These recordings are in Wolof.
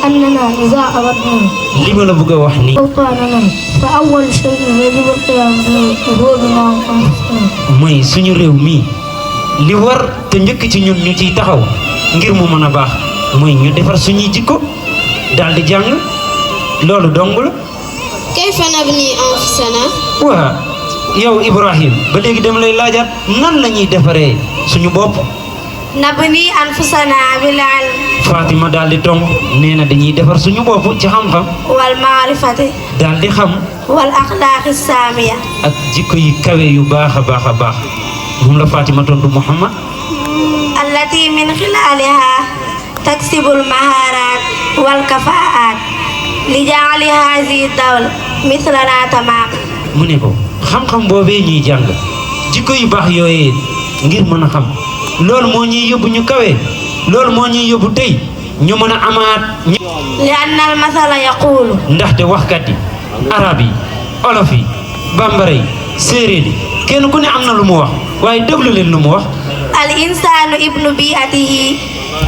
أننا إذا أردنا لما لا بغا wax ni أوطاننا فأول شيء يجب القيام به هو بناء أنفسنا. mooy suñu réew mi li war te njëkk ci ñun ñu ciy taxaw ngir mu mën a baax mooy ñu defar suñuy jikko daal di jàng loolu dong la. كيف نبني أنفسنا؟ waa yow Ibrahim ba léegi dem lay laajaat nan la ñuy defaree suñu bopp. نبني أنفسنا بالعلم Fatima daal di tomb nee na dañuy defar suñu bopp ci xam-xam والمعرفة daal di xam والأخلاق السامية ak jikko yi kawe yu baax a baax a baax moom la Fatima tontu Muhammad التي من خلالها تكسب المهارات والكفاءات لجعل هذه الدولة مثلنا تماما. mu ne ko xam-xam boobee ñuy jàng jikko yu baax yooyee ngir mën a xam loolu moo ñuy yóbbu ñu kawe loolu moo ñuy yóbbu tey ñu mën a amaat لأن المثل يقول ndaxte waxkat yi arab yi olof yi bambara yi séeréer yi kenn ku ne am na lu mu wax waaye déglu leen lu mu wax الإنسان ابن بيئته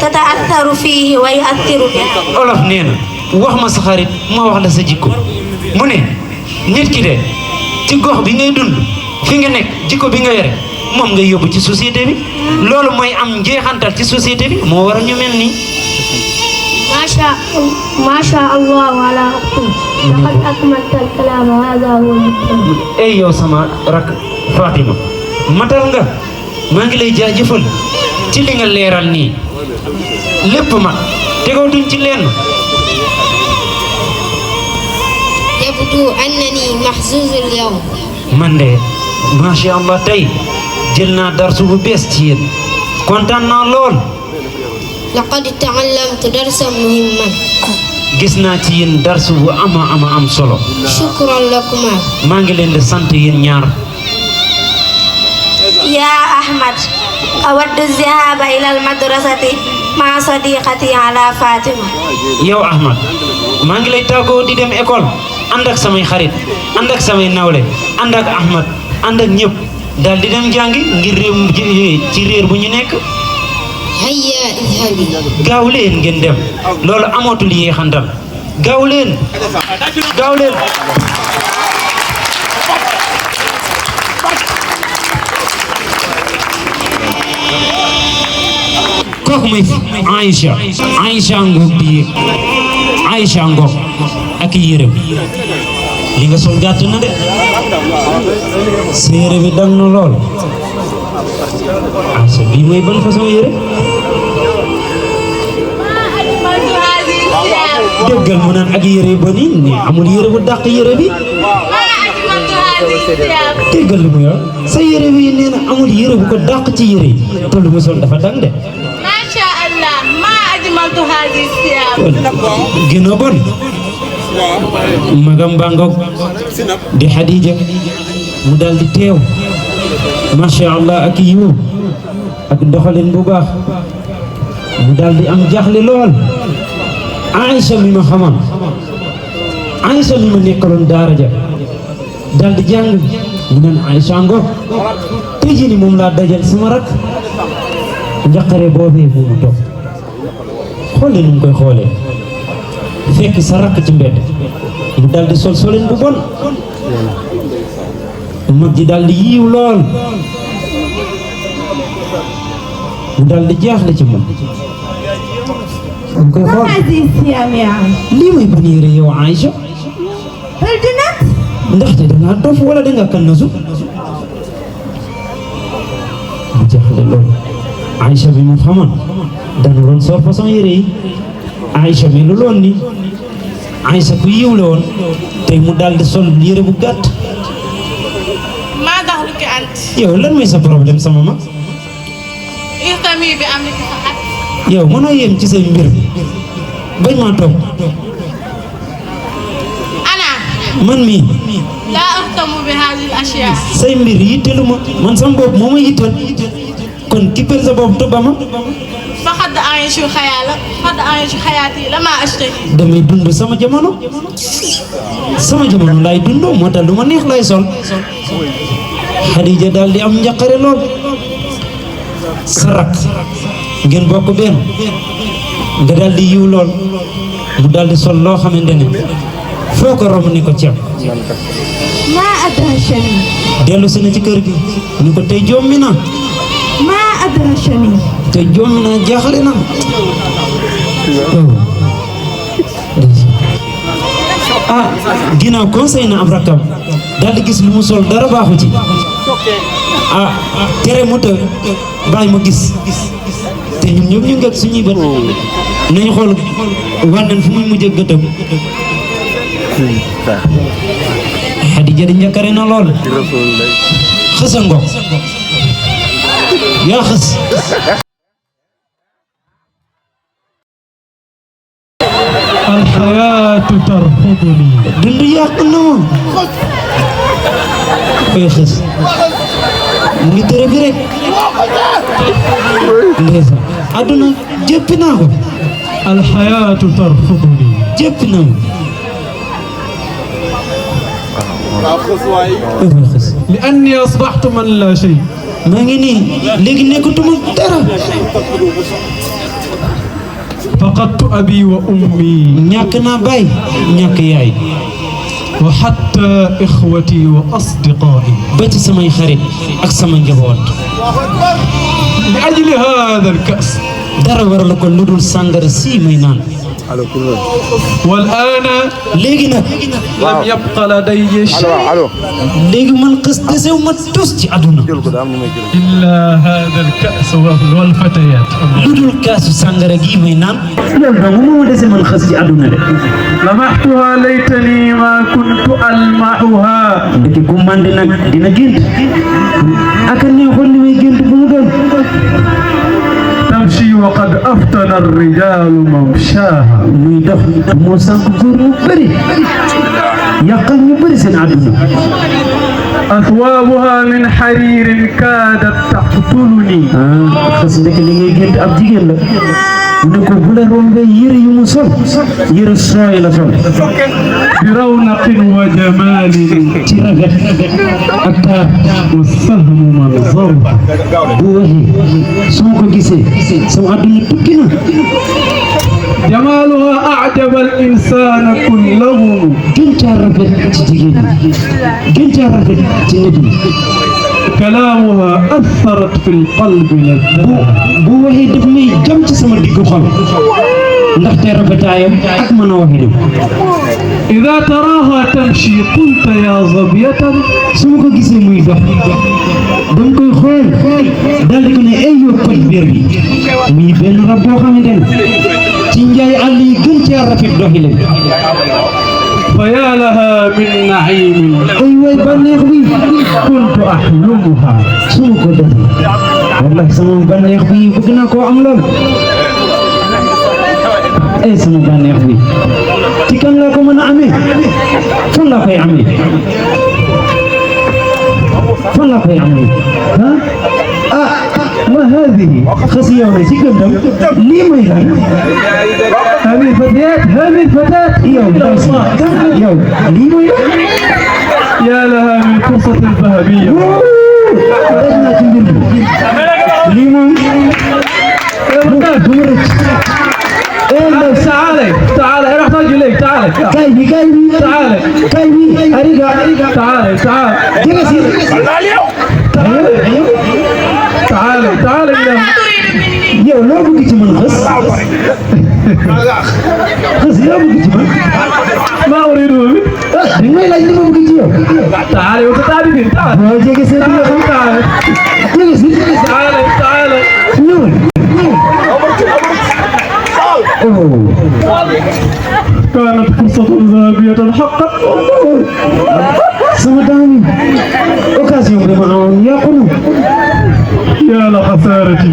تتأثر فيه ويؤثر بها. olof nee na wax ma sa xarit ma wax la sa jikko mu ne nit ki de ci gox bi ngay dund fi nga nekk jikko bi nga yore moom ngay yóbbu ci société bi loolu mooy am njeexantal ci société bi moo war a ñu mel nii. ما شاء الله على أختي لقد أكملت الكلام هذا هو المطلوب. ey yow sama rak Fatima matal nga maa ngi lay jaajëfal ci li nga leeral nii lépp ma tegootuñ ci lenn. يبدو أنني محظوظ اليوم. man de macha allah tey jël naa darsu bu bees ci yéen kontaan naa lool. لقد تعلمت درسا مهما. gis naa ci yéen darsu bu ama am solo. شكرا لكما. maa ngi leen di sant yéen ñaar. يا أحمد أود الذهاب إلى المدرسة مع صديقتي على فاطمة. yow Ahmad maa ngi lay tàggoo di dem école ànd ak samay xarit ànd ak samay nawle ànd ak Ahmad ànd ak ñëpp daal di dem jàngi ngir réew ci réer bu ñu nekk. هيا اذهبي. gaaw leen ngeen dem loolu amatul yéexantal gaaw leen gaaw leen. kooku mooy Aïcha ngoog di yéeg Aïcha ngoog ak yërëm li nga sol gàtt na de sa yére bi dang na lool Aïcha bii mooy ban façon yére déggal mu naan ak yére yu bon yi ne amul yére bu dàq yére bi déggal li mu yor sa yére bi nee na amul yére bu ko dàq ci yére yi te lu mu sol dafa dang de gën a bon magam bangok di Xadija mu dal di teew masha Allah ak yiw ak doxalin bu baax mu dal di am jaxle lool Aïcha mi ma xamoon Aïcha mi ma nekkaloon daara ja dal di jàng mu naan Aïcha ngok tey jii ni moom laa dajal sama rak njaqare boobee bu mu toog xoole nu mu koy xoolee fekk sa rakk ci mbedd mu dal di sol soleen bu bon mag ji dal di yiiw lool mu dal di jaaxle ci moom mu koy xool lii mooy ban yére yow Aïcha ndaxte dangaa dof wala dangaa kannasu mu jaaxle lool Aïcha bi mu xamoon dana doon sol façon yére yi Aïcha mi lu loon ni Aïcha ku yiw la woon tey mu daal di sol yére bu gàtt. maa daxluki ant. yow lan mooy sa problème sama mag. ihtami bi amrika faqat. yow mënoo yem ci say mbir bañ maa toog. ana. man mii. laa ahtamu bi haadihi al-ashyaa. say mbir yittelu ma man sama bopp moo ma yittal kon kippel sa bopp tubba ma. فقد أعيش حياتي لما أشتهي. damay dund sama jamono laay dund moo tax lu ma neex lay sol. Xadija daal di am njaqare lool sa rak ngeen bokk benn nga daal di yiw lool mu daldi sol loo xamante ne foo ko romb ni ko ceeb ما أدهشني dellu si na ci kër gi ni ko tey jommi na ما أدهشني tey jommi na jaaxle na ah ginnaaw conseil na ab rakkam daldi gis lu mu sol dara baaxu ci ah tere mu të bàyyi ma gis te ñun ñëpp ñu ngi ak suñuy bët nañu xool wànnen fu muy mujjee gëtëm Xadija di njëkkare na lool xësa ngo yaa xës الحياة ترفضني dund yàq na ma koy xës mu ngi tere bi rek ndeysaan àdduna jéppi naa ko الحياة ترفضني jéppi na ma koy xës لأني أصبحت من لا شيء maa ngi nii léegi nekkatuma dara فقدت أبي وأمي ñàkk naa baay ñàkk yaay وحتى إخوتي وأصدقائي ba ci samay xarit ak sama njaboot لأجل هذا الكأس dara waral ko lu dul sàngara sii may naan والآن léegi nag لم يبق لدي شيء léegi man xës desew ma tus ci àdduna إلا هذا الكأس والفتيات lu dul kaasu sàngara gii may naan loolu dong moo dese man xës ci àdduna de لمحتها ليتني ما كنت ألمحها ndeke ku màndi nag dina gént aka neexoon li may gént bu mu doon تمشي وقد أفتن الرجال ممشاها muy dox moo sànq góor ñu bëri yàqal ñu bëri seen àdduna أثوابها من حرير كادت تقتلني xës ndeke li ngay gént ab jigéen la ne ko bu la rombee yëre yu mu sol yëre sooy la sol برونق وجمال ci rafet ak taar والسهم منظرها bu waxee su ma ko gisee sama àdduna tukki na جمالها أعجب الإنسان كلهم gën caa rafet ci jigéen ñi gën caa rafet ci nit ñi كلامها أثرت في القلب لذة bu waxee daf may jam ci sama diggu xol ndaxte rafetaayam ak mën a waxee dem إذا تراها تمشي قلت يا ظبية su ma ko gisee muy dox dama koy xool daal di ko ne ay yow koy bér bi muy benn rab boo xamante ne ci njaay àll yi gën caa rafet doxi leen فيا لها من نعيم ay waay bànneex bi كنت أحلمها su ma ko defee wallahi sama bànneex bi bëgg naa koo am lool ay sama bànneex bi ci kan laa ko mën a amee fan laa koy amee fan laa koy amee ah ma هذه xës yow ne ci gëndam lii may lan هذه الفتيات هذه الفتاة yow yow lii may يا لها من قصة ذهبية daj naa ci mbir mi lii moom du ma rëcc تعالي تعالي أنا أحتاج إليك تعالي kay bi تعالي kay bi ariga تعالي تعالي jege si تعالي تعالي إلى yow loo bëgg ci man xës xës loo bëgg ci man ما أريده منك di may laaj li ma bëgg ci yow تعالي وتتعالي فين تعالي boo jege see dina xam تعالي jege si تعالي تعالي ñëwal كانت قصة ذهبية حقا sama temps bi occasion bi ma amoon yàqu na يا لخسارتي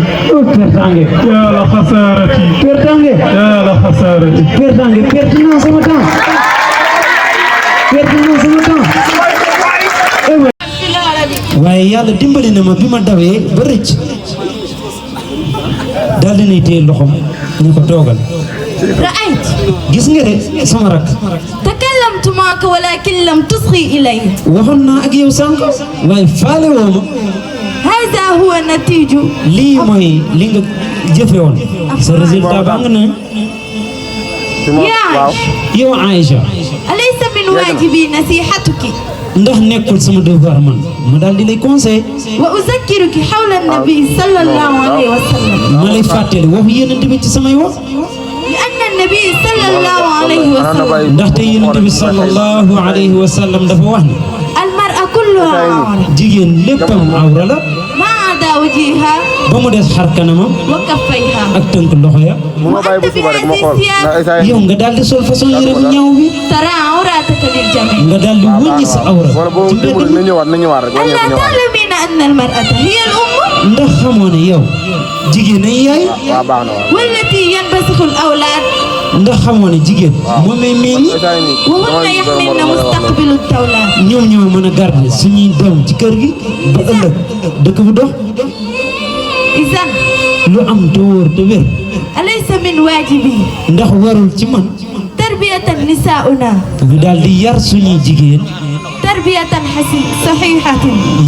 pertange يا لخسارتي pertange يا لخسارتي pertange perte naa sama temps perte naa sama temps waaye yàlla dimbali na ma bi ma dawee ba rëcc daal dinay téye loxom ne ko toogal رأيت gis nga de sama rak تكلمت معك ولكن لم تصغي إلي waxoon naa ak yow sànq waaye faale woo ma هذا هو النتيج lii mooy li nga jëfe woon sa résultat ba nga ne يا عائشة yow Aïcha أليس من واجبي نصيحتك ndax nekkul sama devoir man ma daal di lay conseil وأذكرك حول النبي صلى الله عليه وسلم ma lay fàttali waxu yonent bi ci samay wax لأن النبي صلى الله عليه وسلم ndaxte yonent bi sallallahu alayhi wa sallam dafa wax ne المرأة كلها عورة jigéen léppam awra la ما عدا وجهها ba mu des xar kanamam وكفيها ak tënk loxo ya وأنت بهذه الثياب yow nga daal di sol façon yére bu ñaw bi ترى عوراتك للجميع nga daal di wëññi sa awra ci mbedd mi ألا تعلمين أن المرأة هي الأم ndax xamoo ne yow jigéen ay yaay والتي ينبسخ الأولاد ndax xamoo ne jigéen moo may meññi وهن يحملن مستقبل الدولة ñoom ñoo mën a garder suñuy doom ci kër gi ba ëllëg dëkk bu dox إذن lu am te wóor te wér أليس من واجبي ndax warul ci man تربية نساؤنا ñu daal di yar suñuy jigéen تربية صحيحة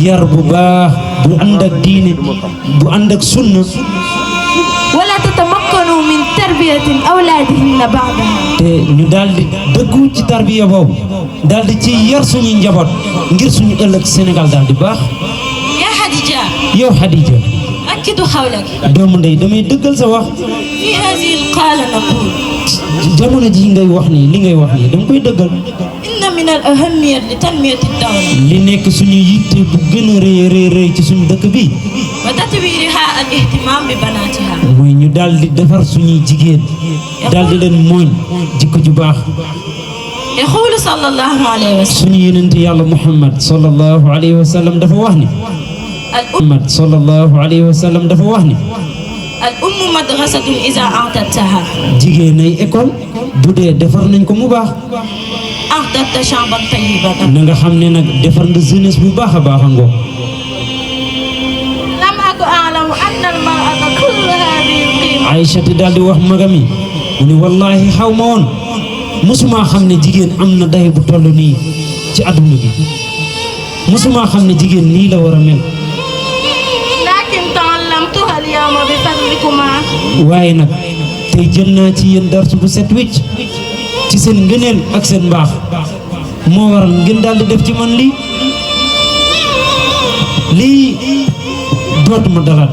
yar bu baax bu ànd ak diine bu ànd ak sunna ولا تتمكنوا من تربية أولادهن بعدها te ñu daal di dëggu ci tarbiya boobu daal di ci yar suñuy njaboot ngir suñu ëllëg Sénégal daal di baax يا خديجة yow Khadija أكد قولك doomu ndey damay dëggal sa wax في هذه القالة نقول jamono ji ngay wax nii li ngay wax nii dama koy dëggal إن من الأهمية لتنمية الدولة li nekk suñu yitte bu gën a rëy rëy ci suñu dëkk bi وتطويرها الاهتمام ببناتها mooy ñu daal di defar suñuy jigéen daal di leen mooñ jikko ju baax يقول صلى الله عليه وسلم suñu yonent yàlla Muhammad sallallahu alayhi wa sallam dafa wax ni Muhammad sallallahu alayhi wa sallam dafa wax ni الأم مدرسة إذا أعددتها jigéen ay école bu dee defar nañ ko mu baax أعددت شعبا طيبا na nga xam ne nag defar nga jeunesse bu baax a baax a ngoo لم أكن أعلم أن المرأة كل هذه القيمة Aïcha te daal di wax magami mu ne wallahi xaw ma woon mosuma xam ne jigéen am na day bu toll nii ci adduna bi mosuma xam ne jigéen nii la war a mel لكن تعلمتها اليوم بفضلكما waaye nag tey jël naa ci yéen darsu bu set wicc ci seen ngëneel ak seen mbaax moo waral ngeen daal di def ci man lii dootuma dalaat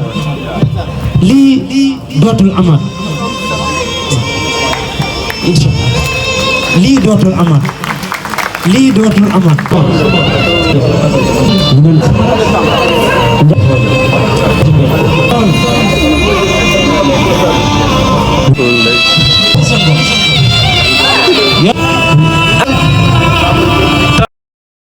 lii dootul amaat incha lii dootul amaat lii dootul amaat